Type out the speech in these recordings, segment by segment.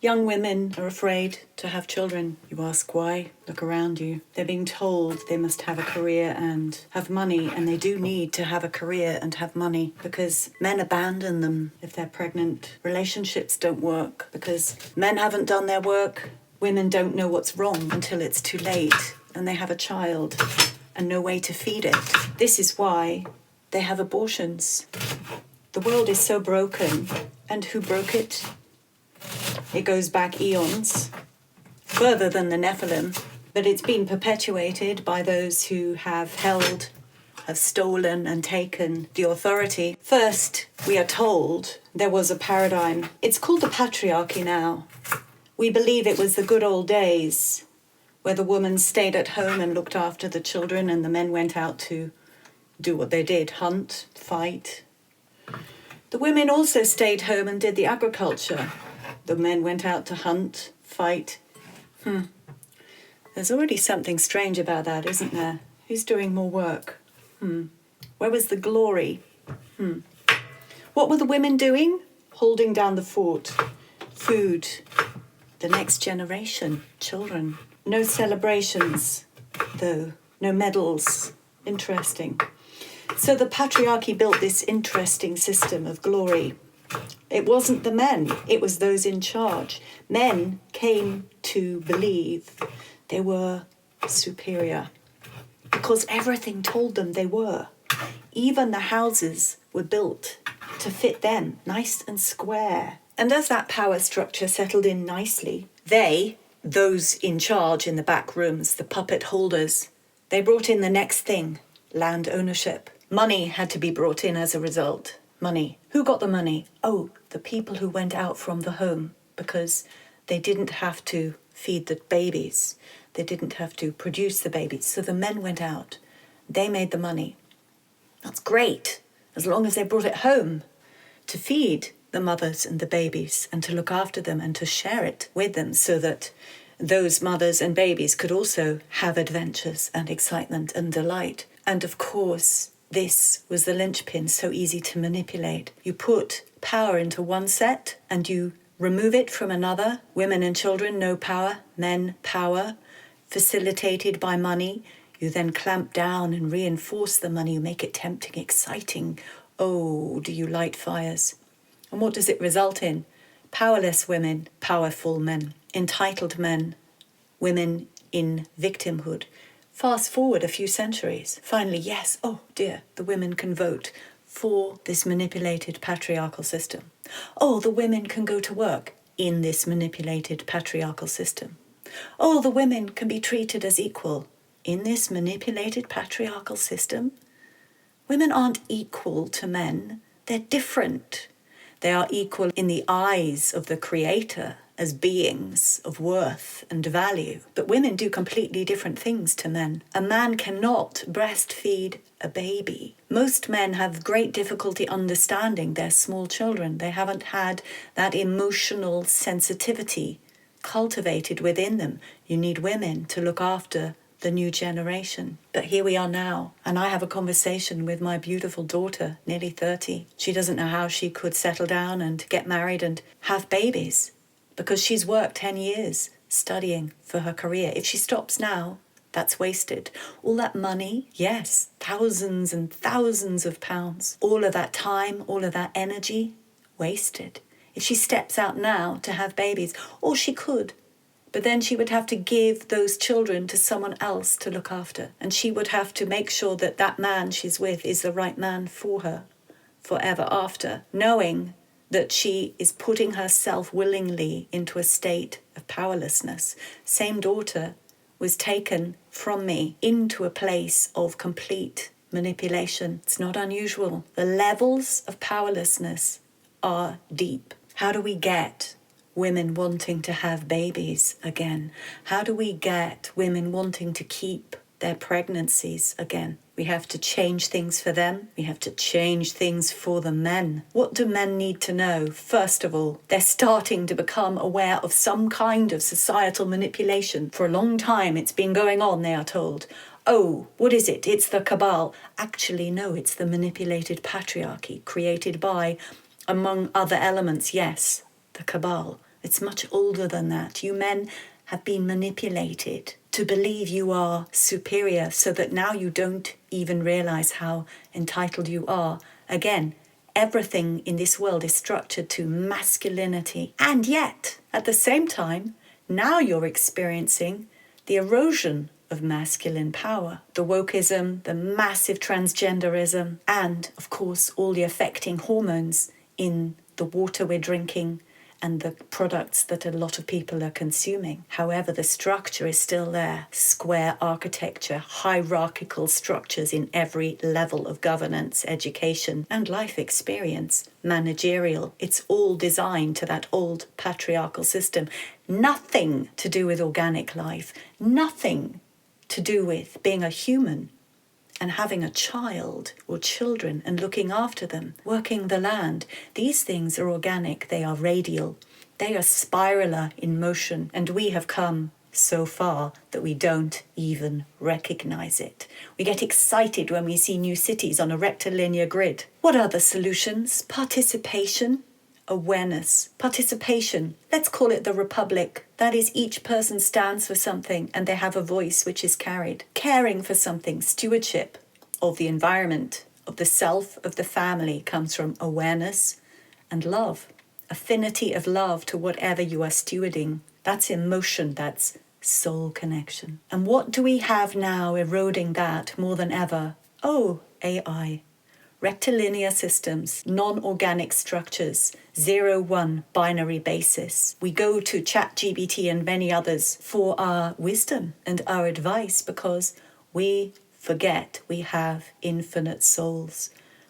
Young women are afraid to have children. You ask why? Look around you. They're being told they must have a career and have money, and they do need to have a career and have money because men abandon them if they're pregnant. Relationships don't work because men haven't done their work. Women don't know what's wrong until it's too late and they have a child and no way to feed it. This is why they have abortions. The world is so broken, and who broke it? It goes back eons, further than the Nephilim, but it's been perpetuated by those who have stolen and taken the authority. First, we are told there was a paradigm. It's called the patriarchy now. We believe it was the good old days where the woman stayed at home and looked after the children and the men went out to do what they did, hunt, fight. The women also stayed home and did the agriculture. The men went out to hunt, fight. There's already something strange about that, isn't there? Who's doing more work? Where was the glory? What were the women doing? Holding down the fort. Food. The next generation. Children. No celebrations, though. No medals. Interesting. So the patriarchy built this interesting system of glory. It wasn't the men, it was those in charge. Men came to believe they were superior because everything told them they were. Even the houses were built to fit them, nice and square. And as that power structure settled in nicely, those in charge in the back rooms, the puppet holders, they brought in the next thing, land ownership. Money had to be brought in as a result. Money. Who got the money? Oh, the people who went out from the home because they didn't have to feed the babies. They didn't have to produce the babies. So the men went out. They made the money. That's great, as long as they brought it home to feed the mothers and the babies and to look after them and to share it with them so that those mothers and babies could also have adventures and excitement and delight. And of course, this was the linchpin, so easy to manipulate. You put power into one set and you remove it from another. Women and children, no power. Men, power. Facilitated by money. You then clamp down and reinforce the money. You make it tempting, exciting. Oh, do you light fires? And what does it result in? Powerless women, powerful men. Entitled men, women in victimhood. Fast forward a few centuries. Finally, yes, oh dear, the women can vote for this manipulated patriarchal system. Oh, the women can go to work in this manipulated patriarchal system. Oh, the women can be treated as equal in this manipulated patriarchal system. Women aren't equal to men. They're different. They are equal in the eyes of the Creator as beings of worth and value. But women do completely different things to men. A man cannot breastfeed a baby. Most men have great difficulty understanding their small children. They haven't had that emotional sensitivity cultivated within them. You need women to look after the new generation. But here we are now, and I have a conversation with my beautiful daughter, nearly 30. She doesn't know how she could settle down and get married and have babies because she's worked 10 years studying for her career. If she stops now, that's wasted. All that money, yes, thousands and thousands of pounds. All of that time, all of that energy, wasted. If she steps out now to have babies, or she could, but then she would have to give those children to someone else to look after. And she would have to make sure that that man she's with is the right man for her forever after, knowing that she is putting herself willingly into a state of powerlessness. Same daughter was taken from me into a place of complete manipulation. It's not unusual. The levels of powerlessness are deep. How do we get women wanting to have babies again? How do we get women wanting to keep their pregnancies again? We have to change things for them. We have to change things for the men. What do men need to know? First of all, they're starting to become aware of some kind of societal manipulation. For a long time, it's been going on, they are told. Oh, what is it? It's the cabal. Actually, no, it's the manipulated patriarchy created by, among other elements, yes, the cabal. It's much older than that. You men have been manipulated to believe you are superior so that now you don't even realize how entitled you are. Again, everything in this world is structured to masculinity. And yet, at the same time, now you're experiencing the erosion of masculine power, the wokeism, the massive transgenderism, and, of course, all the affecting hormones in the water we're drinking and the products that a lot of people are consuming. However, the structure is still there. Square architecture, hierarchical structures in every level of governance, education, and life experience. Managerial. It's all designed to that old patriarchal system. Nothing to do with organic life. Nothing to do with being a human and having a child or children and looking after them, working the land. These things are organic, they are radial, they are spiralar in motion, and we have come so far that we don't even recognize it. We get excited when we see new cities on a rectilinear grid. What are the solutions? Participation, awareness, participation. Let's call it the republic. That is, each person stands for something and they have a voice which is carried. Caring for something, stewardship of the environment, of the self, of the family comes from awareness and love. Affinity of love to whatever you are stewarding. That's emotion, that's soul connection. And what do we have now eroding that more than ever? Oh, AI. Rectilinear systems, non-organic structures, 0-1 binary basis. We go to ChatGPT and many others for our wisdom and our advice because we forget we have infinite souls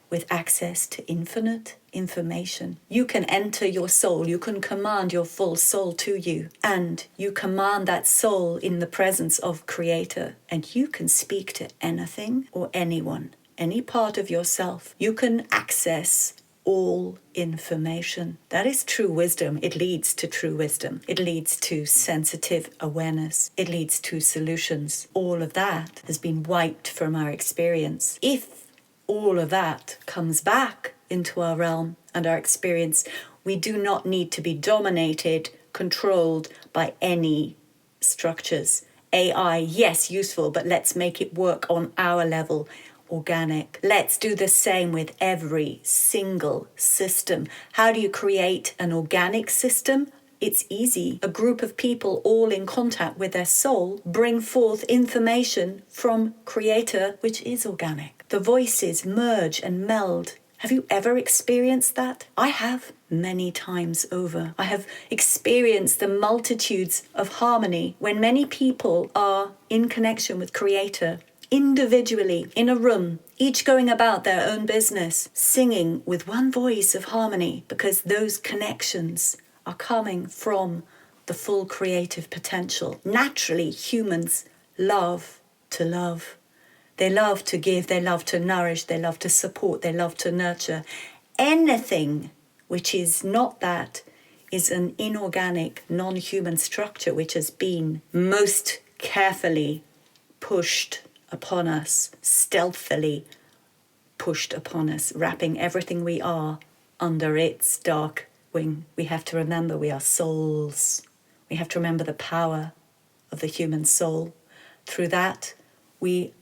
with access to infinite information. You can enter your soul, you can command your full soul to you, and you command that soul in the presence of Creator, and you can speak to anything or anyone. Any part of yourself, you can access all information. That is true wisdom. It leads to true wisdom. It leads to sensitive awareness. It leads to solutions. All of that has been wiped from our experience. If all of that comes back into our realm and our experience, we do not need to be dominated, controlled by any structures. AI, yes, useful, but let's make it work on our level. Organic. Let's do the same with every single system. How do you create an organic system? It's easy. A group of people all in contact with their soul bring forth information from Creator, which is organic. The voices merge and meld. Have you ever experienced that? I have many times over. I have experienced the multitudes of harmony when many people are in connection with Creator, individually, in a room, each going about their own business, singing with one voice of harmony, because those connections are coming from the full creative potential. Naturally, humans love to love. They love to give, they love to nourish, they love to support, they love to nurture. Anything which is not that is an inorganic, non-human structure which has been most carefully pushed upon us, stealthily pushed upon us, wrapping everything we are under its dark wing. We have to remember we are souls. We have to remember the power of the human soul. Through that, we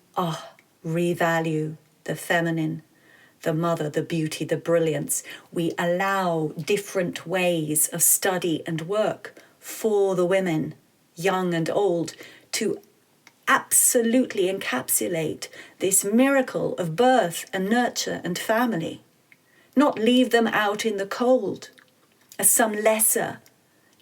revalue the feminine, the mother, the beauty, the brilliance. We allow different ways of study and work for the women, young and old, to absolutely encapsulate this miracle of birth and nurture and family. Not leave them out in the cold as some lesser,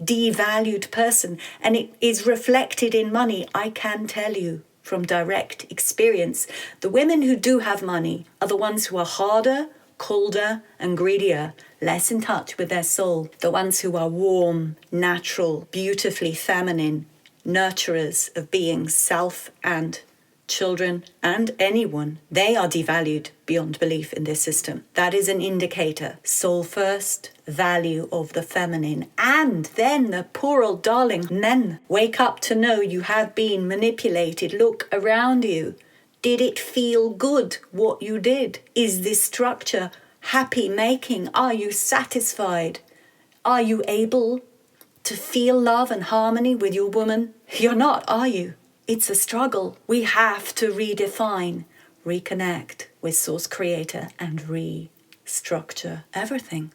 devalued person. And it is reflected in money, I can tell you from direct experience. The women who do have money are the ones who are harder, colder and greedier, less in touch with their soul. The ones who are warm, natural, beautifully feminine, nurturers of beings, self and children and anyone, they are devalued beyond belief in this system. That is an indicator. Soul first, value of the feminine, and then the poor old darling men. Wake up to know you have been manipulated. Look around you. Did it feel good what you did? Is this structure happy making? Are you satisfied? Are you able to feel love and harmony with your woman? You're not, are you? It's a struggle. We have to redefine, reconnect with Source Creator and restructure everything.